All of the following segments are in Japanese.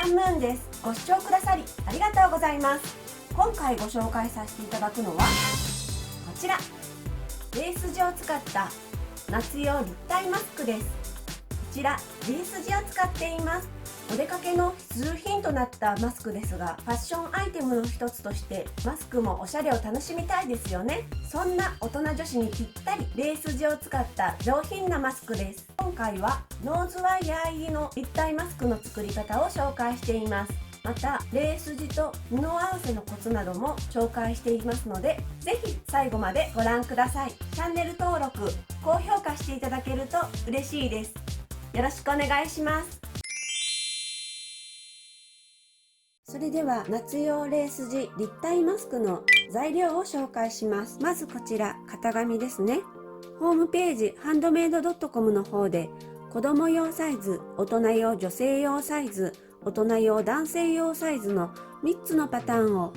ャンムーンです。ご視聴くださりありがとうございます。今回ご紹介させていただくのはこちら、レース地を使った夏用立体マスクです。こちらレース地を使っています。お出かけの必需品となったマスクですが、ファッションアイテムの一つとしてマスクもおしゃれを楽しみたいですよね。そんな大人女子にぴったりレース地を使った上品なマスクです。今回はノーズワイヤー入りの立体マスクの作り方を紹介しています。またレース地と布合わせのコツなども紹介していますので、ぜひ最後までご覧ください。チャンネル登録、高評価していただけると嬉しいです。よろしくお願いします。それでは夏用レース地立体マスクの材料を紹介します。まずこちら型紙ですね。ホームページハンドメイド .com の方で子供用サイズ、大人用女性用サイズ、大人用男性用サイズの3つのパターンを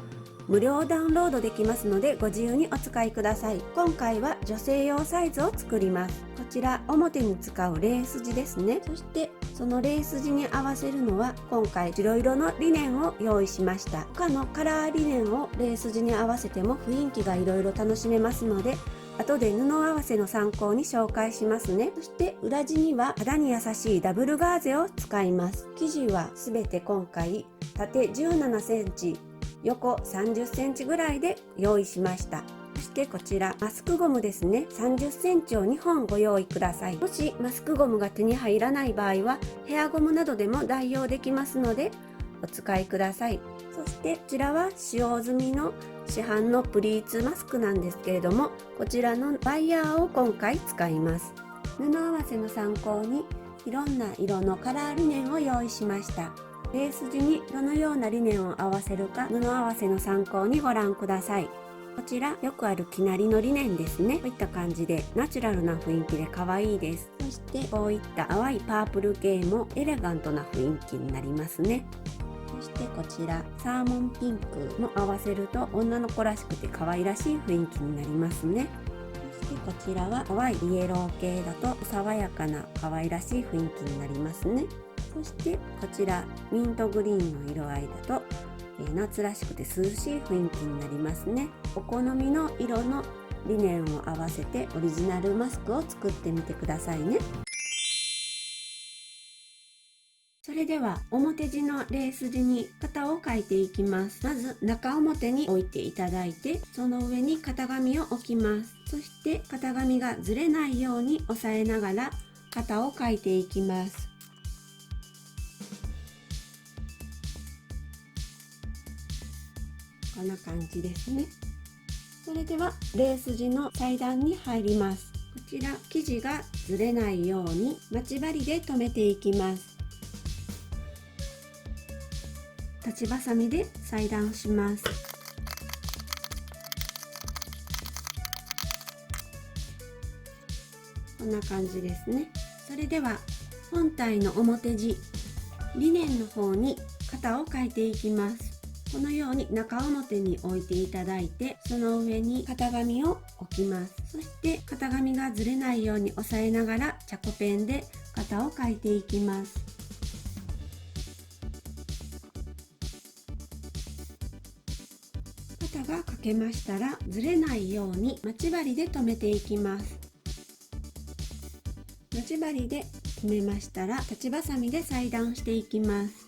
無料ダウンロードできますので、ご自由にお使いください。今回は女性用サイズを作ります。こちら表に使うレース地ですね。そしてそのレース地に合わせるのは今回白色のリネンを用意しました。他のカラーリネンをレース地に合わせても雰囲気がいろいろ楽しめますので、後で布合わせの参考に紹介しますね。そして裏地には肌に優しいダブルガーゼを使います。生地はすべて今回縦17センチ、横30センチぐらいで用意しました。そしてこちらマスクゴムですね。30センチを2本ご用意ください。もしマスクゴムが手に入らない場合はヘアゴムなどでも代用できますのでお使いください。そしてこちらは使用済みの市販のプリーツマスクなんですけれども、こちらのワイヤーを今回使います。布合わせの参考にいろんな色のカラーリネンを用意しました。レース地にどのようなリネンを合わせるか布合わせの参考にご覧ください。こちらよくある生成りのリネンですね。こういった感じでナチュラルな雰囲気で可愛いです。そしてこういった淡いパープル系もエレガントな雰囲気になりますね。そしてこちらサーモンピンクも合わせると女の子らしくて可愛らしい雰囲気になりますね。そしてこちらは淡いイエロー系だと爽やかな可愛らしい雰囲気になりますね。そしてこちらミントグリーンの色合いだと夏らしくて涼しい雰囲気になりますね。お好みの色のリネンを合わせてオリジナルマスクを作ってみてくださいね。それでは表地のレース地に型を描いていきます。まず中表に置いていただいて、その上に型紙を置きます。そして型紙がずれないように押さえながら型を描いていきます。こんな感じですね。それではレース地の裁断に入ります。こちら生地がずれないように待ち針で留めていきます。立ちばさみで裁断します。こんな感じですね。それでは本体の表地リネンの方に型を描いていきます。このように中表に置いていただいて、その上に型紙を置きます。そして型紙がずれないように押さえながらチャコペンで型を描いていきます。型が描けましたらずれないように待ち針で留めていきます。待ち針で留めましたら立ちばさみで裁断していきます。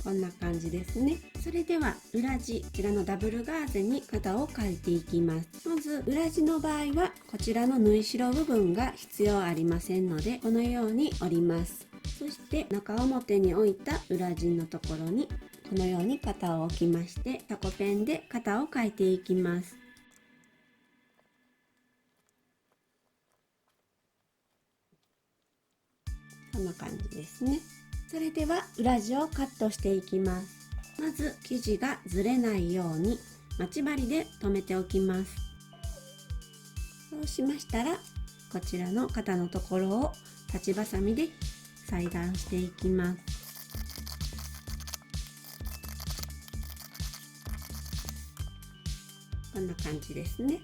こんな感じですね。それでは裏地、こちらのダブルガーゼに型を描いていきます。まず裏地の場合はこちらの縫い代部分が必要ありませんので、このように折ります。そして中表に置いた裏地のところにこのように型を置きまして、タコペンで型を描いていきます。こんな感じですね。それでは裏地をカットしていきます。まず生地がずれないように待ち針で留めておきます。そうしましたらこちらの肩のところを立ちばさみで裁断していきます。こんな感じですね。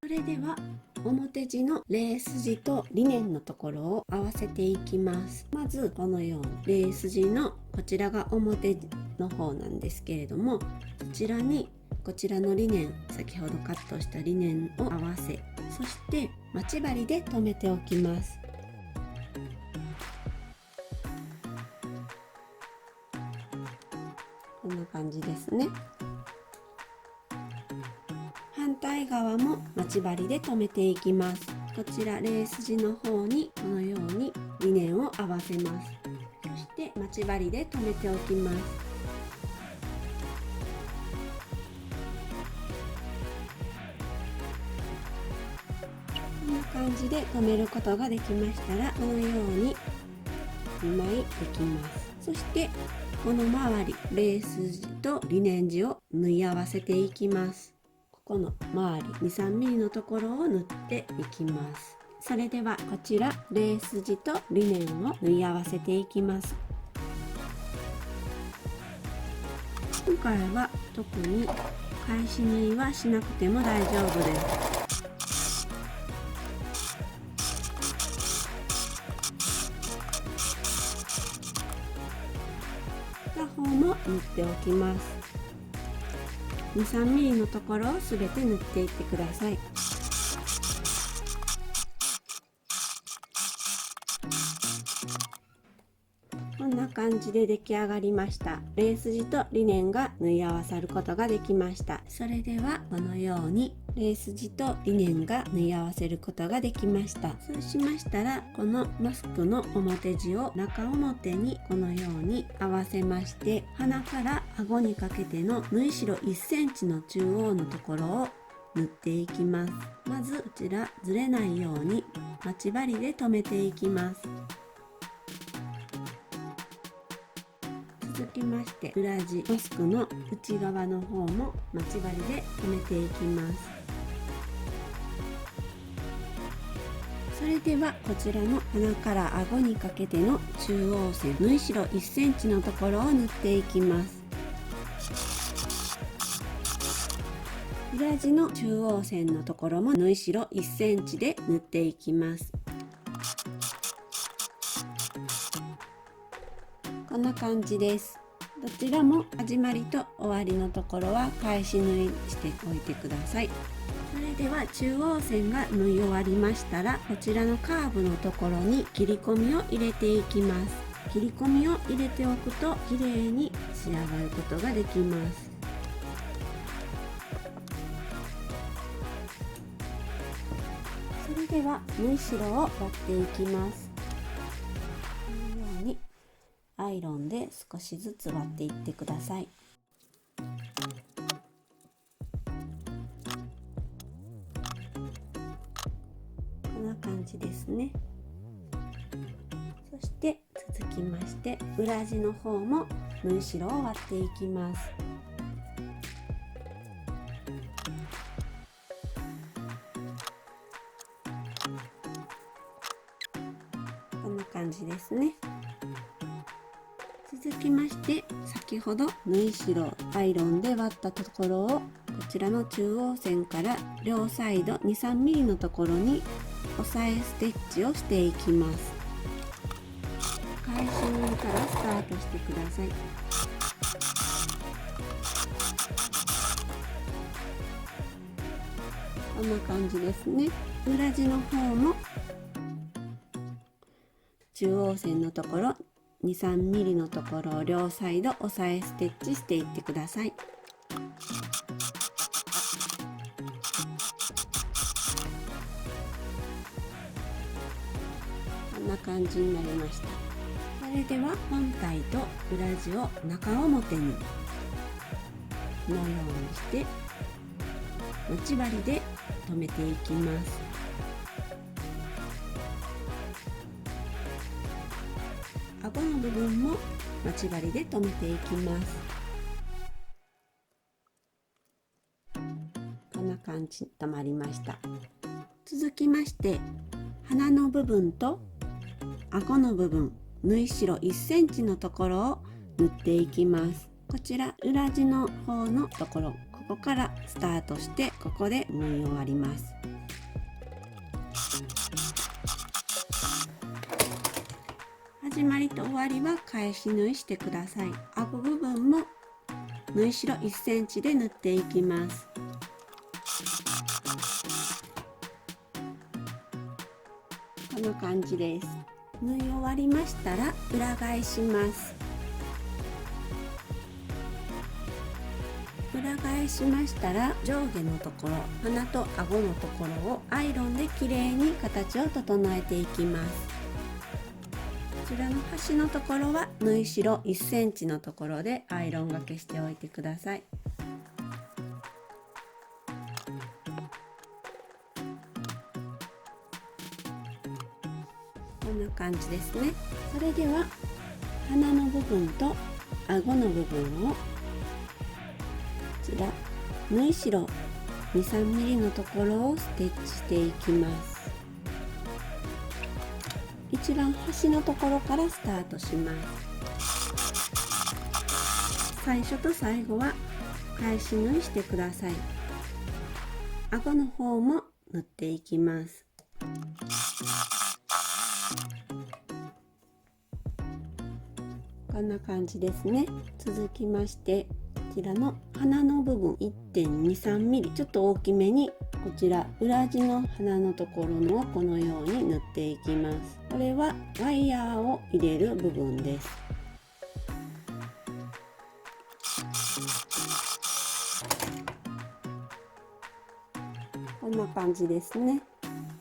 それでは表地のレース地とリネンのところを合わせていきます。まずこのようにレース地のこちらが表の方なんですけれども、こちらにこちらのリネン、先ほどカットしたリネンを合わせ、そして待ち針で留めておきます。こんな感じですね。反対側も待ち針で留めていきます。こちらレース地の方にこのようにリネンを合わせます。そして待ち針で留めておきます。こんな感じで留めることができましたら、このように2枚できます。そしてこの周りレース地とリネン地を縫い合わせていきます。ここの周り 2,3mm のところを縫っていきます。それではこちらレース地とリネンを縫い合わせていきます。今回は特に返し縫いはしなくても大丈夫です。片方も縫っておきます。2,3mm のところをすべて縫っていってください。こんな感じで出来上がりました。レース地とリネンが縫い合わさることができました。それではこのようにレース地とリネンが縫い合わせることができました。そうしましたらこのマスクの表地を中表にこのように合わせまして、鼻から顎にかけての縫い代1センチの中央のところを縫っていきます。まずこちらずれないように待ち針で留めていきます。続きまして裏地マスクの内側の方も待ち針で留めていきます。それではこちらの鼻から顎にかけての中央線縫い代1センチのところを縫っていきます。裏地の中央線のところも縫い代1センチで縫っていきます。こんな感じです。どちらも始まりと終わりのところは返し縫いしておいてください。それでは中央線が縫い終わりましたら、こちらのカーブのところに切り込みを入れていきます。切り込みを入れておくと綺麗に仕上がることができます。それでは縫い代を割っていきます。このようにアイロンで少しずつ割っていってください。こんな感じですね。そして続きまして裏地の方も縫い代を割っていきます。こんな感じですね。続きまして先ほど縫い代アイロンで割ったところをこちらの中央線から両サイド 2,3mm のところに押さえステッチをしていきます。返し縫いからスタートしてください。こんな感じですね。裏地の方も中央線のところ 2,3mm のところを両サイド押さえステッチしていってください。こんな感じになりました。それでは本体と裏地を中表にこのようにして待ち針で留めていきます。顎の部分も待ち針で留めていきます。こんな感じに留まりました。続きまして鼻の部分と顎の部分縫い代1センチのところを縫っていきます。こちら裏地の方のところ、ここからスタートしてここで縫い終わります。始まりと終わりは返し縫いしてください。顎部分も縫い代1センチで縫っていきます。この感じです。縫い終わりましたら裏返します。裏返しましたら上下のところ、鼻と顎のところをアイロンできれいに形を整えていきます。こちらの端のところは縫い代1センチのところでアイロンがけしておいてください。こんな感じですね。それでは鼻の部分と顎の部分をこちら縫い代 2,3mm のところをステッチしていきます。一番端のところからスタートします。最初と最後は返し縫いしてください。顎の方も縫っていきます。こんな感じですね。続きましてこちらの鼻の部分 1.23mm ちょっと大きめにこちら裏地の鼻のところのこのように縫っていきます。これはワイヤーを入れる部分です。こんな感じですね。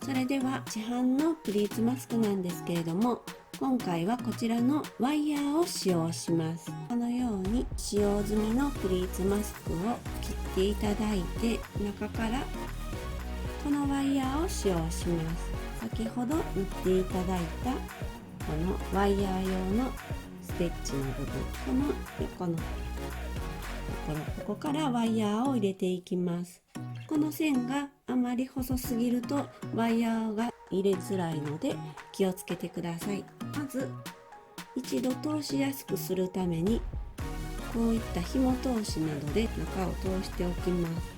それでは市販のプリーツマスクなんですけれども、今回はこちらのワイヤーを使用します。このように使用済みのプリーツマスクを切っていただいて、中からこのワイヤーを使用します。先ほど縫っていただいたこのワイヤー用のステッチの部分、この横のところ、ここからワイヤーを入れていきます。この線があまり細すぎるとワイヤーが入れづらいので気をつけてください。まず一度通しやすくするためにこういった紐通しなどで中を通しておきます。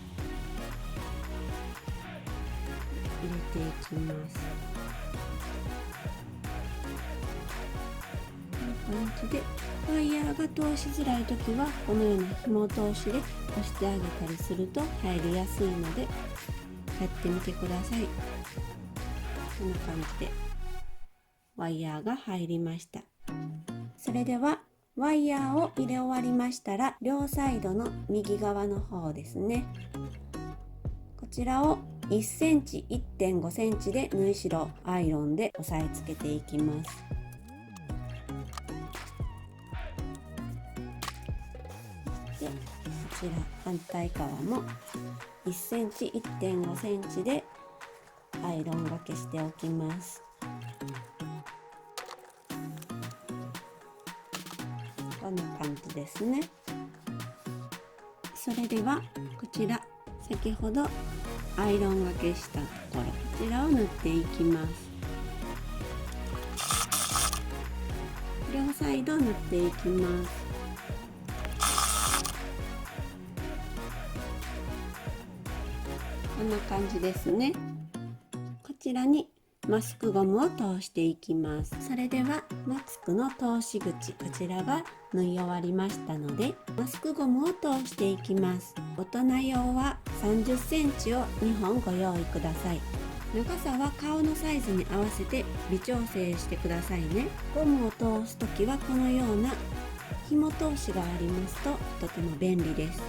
入れていきます。こんな感じでワイヤーが通しづらい時はこのような紐通しで押してあげたりすると入りやすいのでやってみてください。こんな感じでワイヤーが入りました。それではワイヤーを入れ終わりましたら両サイドの右側の方ですね、こちらを1センチ 1.5 センチで縫い代アイロンで押さえつけていきます。でこちら反対側も1センチ 1.5 センチでアイロンがけしておきます。こんな感じですね。それではこちら先ほどアイロンがけしたところ、こちらを縫っていきます。両サイド縫っていきます。こんな感じですね。こちらにマスクゴムを通していきます。それではマスクの通し口、こちらが縫い終わりましたのでマスクゴムを通していきます。大人用は30センチを2本ご用意ください。長さは顔のサイズに合わせて微調整してくださいね。ゴムを通すときはこのような紐通しがありますととても便利です。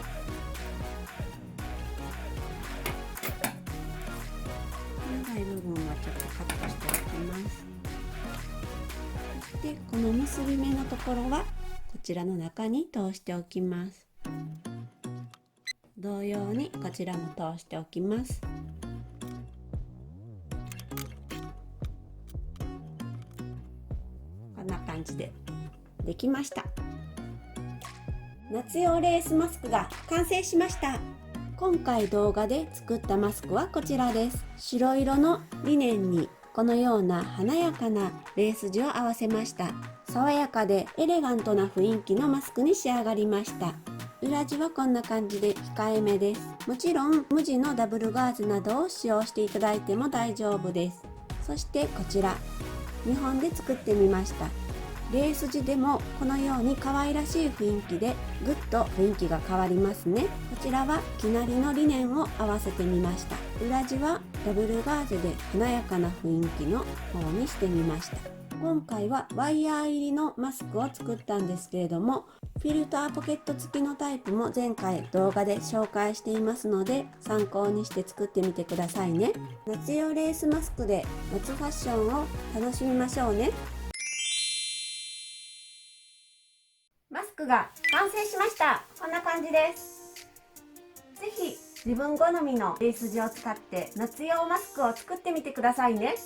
長い部分はちょっとカットしておきます。そしてこの結び目のところはこちらの中に通しておきます。同様にこちらも通しておきます。こんな感じでできました。夏用レースマスクが完成しました。今回動画で作ったマスクはこちらです。白色のリネンにこのような華やかなレース地を合わせました。爽やかでエレガントな雰囲気のマスクに仕上がりました。裏地はこんな感じで控えめです。もちろん無地のダブルガーゼなどを使用していただいても大丈夫です。そしてこちら2本で作ってみました。レース地でもこのように可愛らしい雰囲気でぐっと雰囲気が変わりますね。こちらは生成りのリネンを合わせてみました。裏地はダブルガーゼで華やかな雰囲気の方にしてみました。今回はワイヤー入りのマスクを作ったんですけれども、フィルターポケット付きのタイプも前回動画で紹介していますので、参考にして作ってみてくださいね。夏用レースマスクで夏ファッションを楽しみましょうね。マスクが完成しました。こんな感じです。ぜひ自分好みのレース地を使って夏用マスクを作ってみてくださいね。